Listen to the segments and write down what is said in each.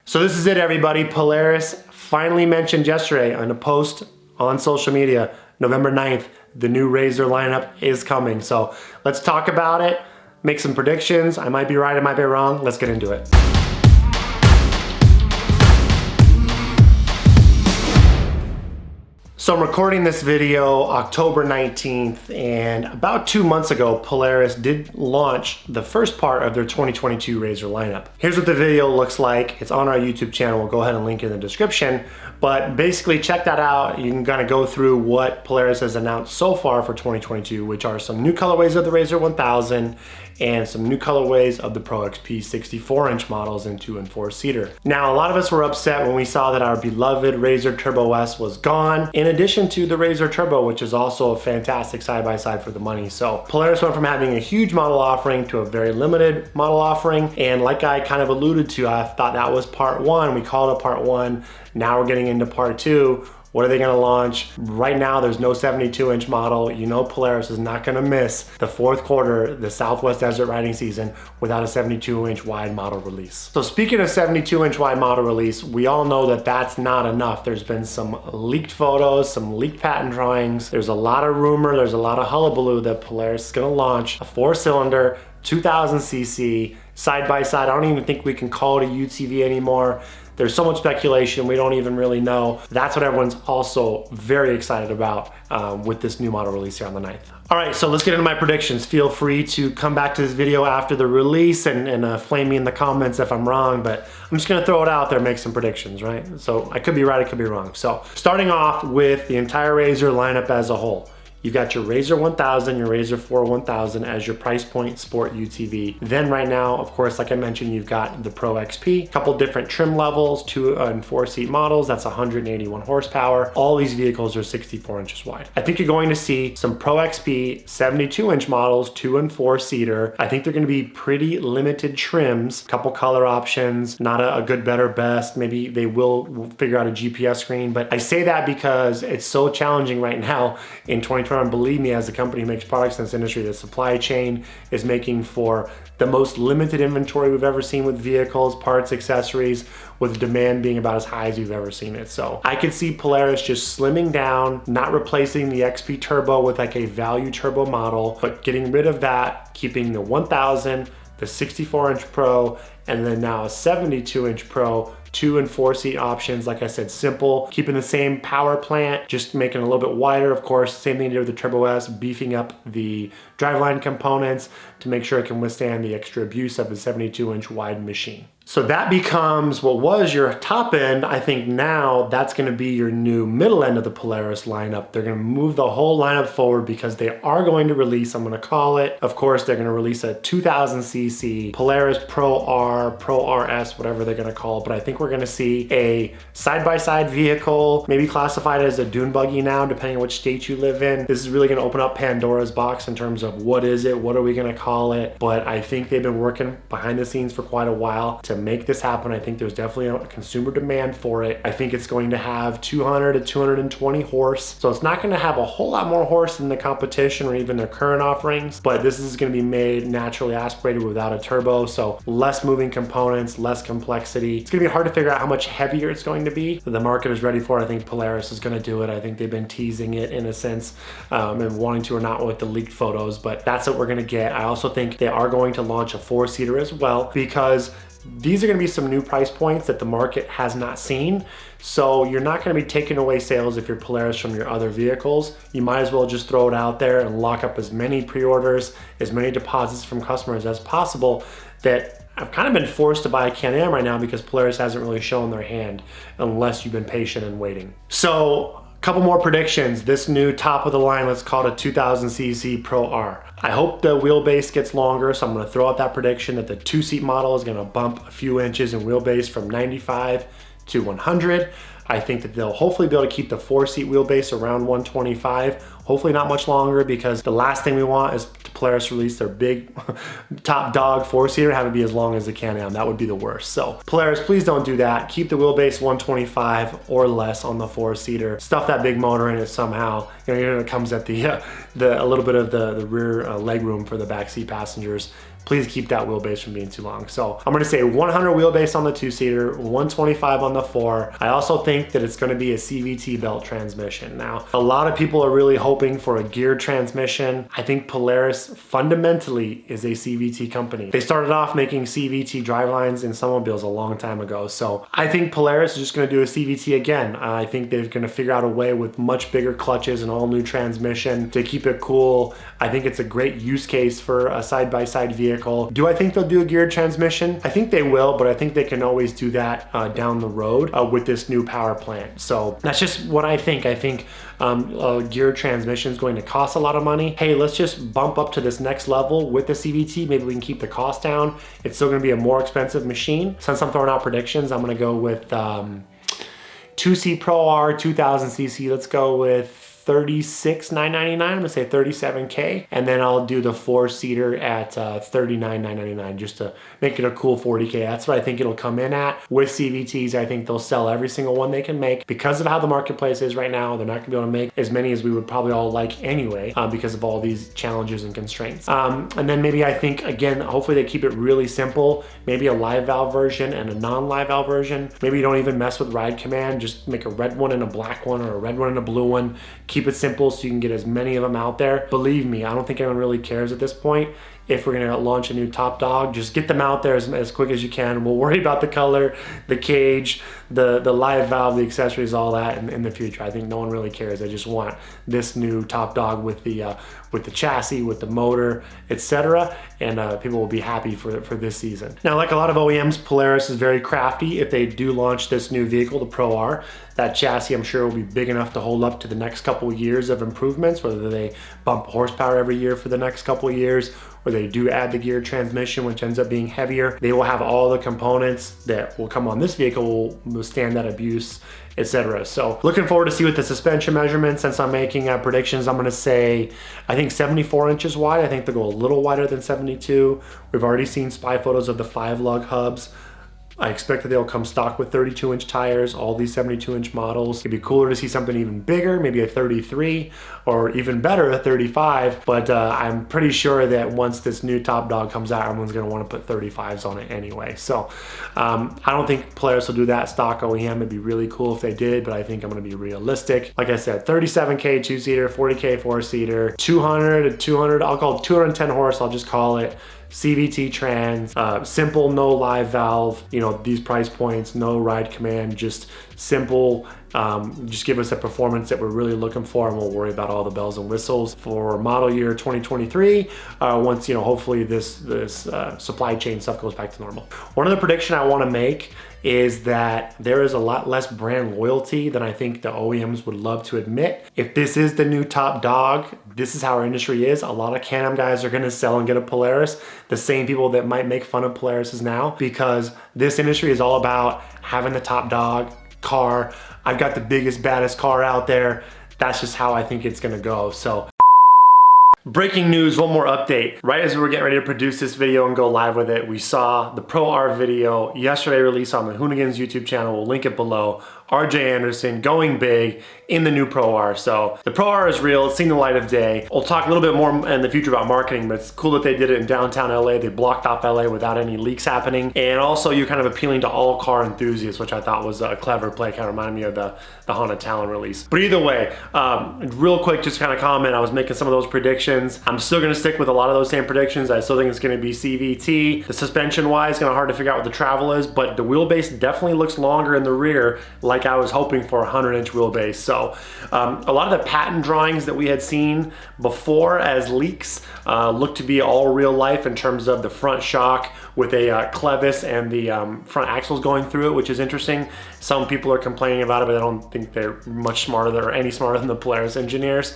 So this is it, everybody. Polaris finally mentioned yesterday on a post on social media, November 9th, the new RZR lineup is coming. So let's talk about it, make some predictions. I might be right, I might be wrong. Let's get into it. So I'm recording this video October 19th, and about 2 months ago, Polaris did launch the first part of their 2022 RZR lineup. Here's what the video looks like. It's on our YouTube channel. We'll go ahead and link it in the description. But basically, check that out. You can kind of go through what Polaris has announced so far for 2022, which are some new colorways of the RZR 1000 and some new colorways of the Pro XP 64-inch models in 2- and 4-seater. Now, a lot of us were upset when we saw that our beloved RZR Turbo S was gone, in addition to the RZR Turbo, which is also a fantastic side-by-side for the money. So Polaris went from having a huge model offering to a very limited model offering. And like I kind of alluded to, I thought that was part one. We called it part one. Now we're getting into part two. What are they gonna launch? Right now, there's no 72-inch model. You know Polaris is not gonna miss the fourth quarter, the Southwest Desert riding season, without a 72-inch wide model release. So speaking of 72-inch wide model release, we all know that that's not enough. There's been some leaked photos, some leaked patent drawings. There's a lot of rumor, there's a lot of hullabaloo that Polaris is gonna launch a 4-cylinder, 2000cc, side-by-side. I don't even think we can call it a UTV anymore. There's so much speculation, we don't even really know. That's what everyone's also very excited about with this new model release here on the 9th. All right, so let's get into my predictions. Feel free to come back to this video after the release and flame me in the comments if I'm wrong, but I'm just gonna throw it out there, make some predictions, right? So I could be right, I could be wrong. So starting off with the entire RZR lineup as a whole. You've got your RZR 1000, your RZR 4 1000 as your price point sport UTV. Then right now, of course, like I mentioned, you've got the Pro XP, a couple different trim levels, 2- and 4-seat models. That's 181 horsepower. All these vehicles are 64 inches wide. I think you're going to see some Pro XP 72-inch models, 2- and 4-seater. I think they're going to be pretty limited trims, couple color options, not a good, better, best. Maybe they will figure out a GPS screen, but I say that because it's so challenging right now in 2020. And believe me, as a company who makes products in this industry, the supply chain is making for the most limited inventory we've ever seen with vehicles, parts, accessories, with demand being about as high as we've ever seen it. So I could see Polaris just slimming down, not replacing the XP Turbo with like a value turbo model, but getting rid of that, keeping the 1000, the 64-inch Pro, and then now a 72-inch Pro, 2- and 4-seat options. Like I said, simple, keeping the same power plant, just making it a little bit wider. Of course, same thing to do with the Turbo S, beefing up the driveline components to make sure it can withstand the extra abuse of the 72-inch wide machine. So that becomes what was your top end. I think now that's gonna be your new middle end of the Polaris lineup. They're gonna move the whole lineup forward because they are going to release, I'm gonna call it, of course, they're gonna release a 2000cc Polaris Pro R, Pro RS, whatever they're gonna call it. But I think we're gonna see a side-by-side vehicle, maybe classified as a dune buggy now, depending on which state you live in. This is really gonna open up Pandora's box in terms of what is it, what are we gonna call it? But I think they've been working behind the scenes for quite a while to make this happen. I think there's definitely a consumer demand for it. I think it's going to have 200 to 220 horse. So it's not going to have a whole lot more horse than the competition or even their current offerings, but this is going to be made naturally aspirated without a turbo. So less moving components, less complexity. It's going to be hard to figure out how much heavier it's going to be. The market is ready for it. I think Polaris is going to do it. I think they've been teasing it in a sense and wanting to or not with the leaked photos, but that's what we're going to get. I also think they are going to launch a 4-seater as well, because these are going to be some new price points that the market has not seen. So you're not going to be taking away sales if you're Polaris from your other vehicles. You might as well just throw it out there and lock up as many pre-orders, as many deposits from customers as possible. That I've kind of been forced to buy a Can-Am right now because Polaris hasn't really shown their hand unless you've been patient and waiting. So a couple more predictions. This new top of the line, let's call it a 2000cc Pro R. I hope the wheelbase gets longer, so I'm gonna throw out that prediction that the 2-seat model is gonna bump a few inches in wheelbase from 95 to 100. I think that they'll hopefully be able to keep the 4-seat wheelbase around 125. Hopefully not much longer, because the last thing we want is Polaris release their big top dog 4-seater, have it be as long as the Can-Am. That would be the worst. So Polaris, please don't do that. Keep the wheelbase 125 or less on the 4-seater. Stuff that big motor in it somehow. You know, it comes at the a little bit of the rear leg room for the backseat passengers. please keep that wheelbase from being too long. So I'm gonna say 100 wheelbase on the 2-seater, 125 on the 4. I also think that it's gonna be a CVT belt transmission. Now, a lot of people are really hoping for a geared transmission. I think Polaris fundamentally is a CVT company. They started off making CVT drivelines in snowmobiles a long time ago. So I think Polaris is just gonna do a CVT again. I think they're gonna figure out a way with much bigger clutches and all new transmission to keep it cool. I think it's a great use case for a side-by-side vehicle. Do I think they'll do a geared transmission? I think they will, but I think they can always do that down the road with this new power plant. So that's just what I think. I think a geared transmission is going to cost a lot of money. Hey, let's just bump up to this next level with the CVT. Maybe we can keep the cost down. It's still gonna be a more expensive machine. Since I'm throwing out predictions, I'm gonna go with 2C Pro R, 2000 cc. Let's go with 36,999. I'm gonna say 37K, and then I'll do the 4-seater at 39,999 just to make it a cool 40K. That's what I think it'll come in at. With CVTs, I think they'll sell every single one they can make. Because of how the marketplace is right now, they're not gonna be able to make as many as we would probably all like anyway, because of all these challenges and constraints. And then maybe I think, again, hopefully they keep it really simple. Maybe a live valve version and a non-live valve version. Maybe you don't even mess with ride command, just make a red one and a black one, or a red one and a blue one. Keep it simple so you can get as many of them out there. Believe me, I don't think anyone really cares at this point. If we're gonna launch a new top dog, just get them out there as quick as you can. We'll worry about the color, the cage, the live valve, the accessories, all that in the future. I think no one really cares. They just want this new top dog with the chassis, with the motor, etc. And people will be happy for this season. Now, like a lot of OEMs, Polaris is very crafty. If they do launch this new vehicle, the Pro R, that chassis I'm sure will be big enough to hold up to the next couple of years of improvements, whether they bump horsepower every year for the next couple of years, or they do add the geared transmission, which ends up being heavier. They will have all the components that will come on this vehicle will withstand that abuse, etc. So looking forward to see what the suspension measurements. Since I'm making predictions, I'm gonna say, I think 74 inches wide. I think they'll go a little wider than 72. We've already seen spy photos of the 5-lug hubs. I expect that they'll come stock with 32-inch tires, all these 72-inch models. It'd be cooler to see something even bigger, maybe a 33, or even better, a 35. But I'm pretty sure that once this new top dog comes out, everyone's gonna wanna put 35s on it anyway. So I don't think Polaris will do that stock OEM. It'd be really cool if they did, but I think I'm gonna be realistic. Like I said, 37K 2-seater, 40K 4-seater, 200, I'll call it 210 horse, I'll just call it. CVT trans, simple, no live valve, you know, these price points, no ride command, just simple, just give us a performance that we're really looking for, and we'll worry about all the bells and whistles for model year 2023 once, you know, hopefully this supply chain stuff goes back to normal. One other prediction I want to make is that there is a lot less brand loyalty than I think the OEMs would love to admit. If this is the new top dog, this is how our industry is. A lot of Can-Am guys are gonna sell and get a Polaris, the same people that might make fun of Polarises now, because this industry is all about having the top dog car. I've got the biggest, baddest car out there. That's just how I think it's gonna go. So breaking news, one more update. Right as we were getting ready to produce this video and go live with it, we saw the Pro R video yesterday released on the Hoonigan's YouTube channel. We'll link it below. RJ Anderson going big in the new Pro R. So the Pro R is real, it's seen the light of day. We'll talk a little bit more in the future about marketing, but it's cool that they did it in downtown LA. They blocked off LA without any leaks happening. And also you're kind of appealing to all car enthusiasts, which I thought was a clever play. Kind of reminded me of the Honda Talon release. But either way, real quick, just kind of comment, I was making some of those predictions. I'm still gonna stick with a lot of those same predictions. I still think it's gonna be CVT. The suspension wise, kind of hard to figure out what the travel is, but the wheelbase definitely looks longer in the rear, like I was hoping for, a 100-inch wheelbase. So a lot of the patent drawings that we had seen before as leaks look to be all real life in terms of the front shock with a clevis and the front axles going through it, which is interesting. Some people are complaining about it, but I don't think they're much smarter or any smarter than the Polaris engineers.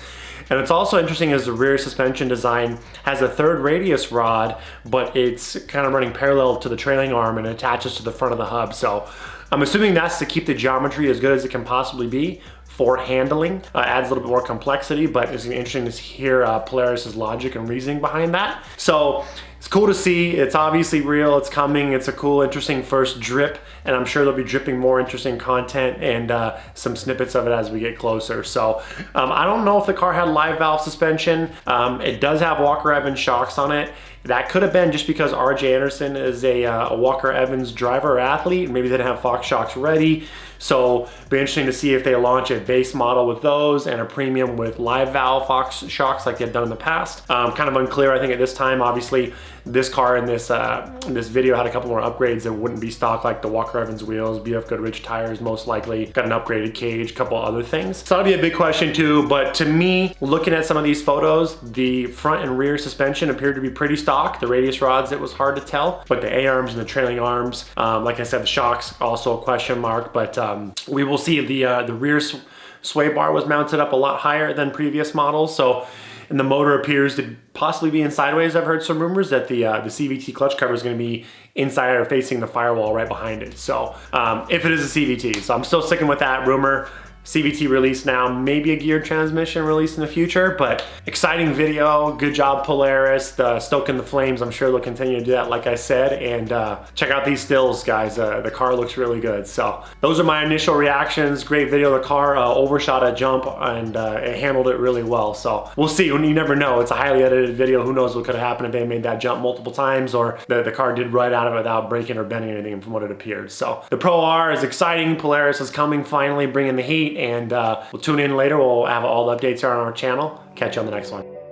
And it's also interesting as the rear suspension design has a third radius rod, but it's kind of running parallel to the trailing arm and attaches to the front of the hub. So I'm assuming that's to keep the geometry as good as it can possibly be for handling. Adds a little bit more complexity, but it's interesting to hear Polaris's logic and reasoning behind that. So it's cool to see. It's obviously real. It's coming. It's a cool, interesting first drip, and I'm sure they'll be dripping more interesting content and some snippets of it as we get closer. So I don't know if the car had live valve suspension. It does have Walker Evans shocks on it. That could have been just because RJ Anderson is a Walker Evans driver or athlete. Maybe they didn't have Fox shocks ready. So it'll be interesting to see if they launch a base model with those and a premium with live valve Fox shocks like they've done in the past. Kind of unclear, I think, at this time. Obviously, this car in this video had a couple more upgrades that wouldn't be stock, like the Walker Evans wheels, BF Goodrich tires, most likely. Got an upgraded cage, a couple other things. So that'll be a big question too, but to me, looking at some of these photos, the front and rear suspension appeared to be pretty stock. The radius rods, it was hard to tell, but the A-arms and the trailing arms, like I said, the shocks, also a question mark, but we will see. The rear sway bar was mounted up a lot higher than previous models, so, and the motor appears to possibly be in sideways. I've heard some rumors that the CVT clutch cover is going to be inside or facing the firewall right behind it. So if it is a CVT, so I'm still sticking with that rumor. CVT release now, maybe a geared transmission release in the future, but exciting video. Good job, Polaris. The stoking the flames, I'm sure they'll continue to do that, like I said, and check out these stills, guys. The car looks really good. So those are my initial reactions. Great video. The car overshot a jump and it handled it really well. So we'll see. You never know. It's a highly edited video. Who knows what could have happened if they made that jump multiple times, or the car did right out of it without breaking or bending anything from what it appeared. So the Pro R is exciting. Polaris is coming, finally bringing the heat. And we'll tune in later. We'll have all the updates here on our channel. Catch you on the next one.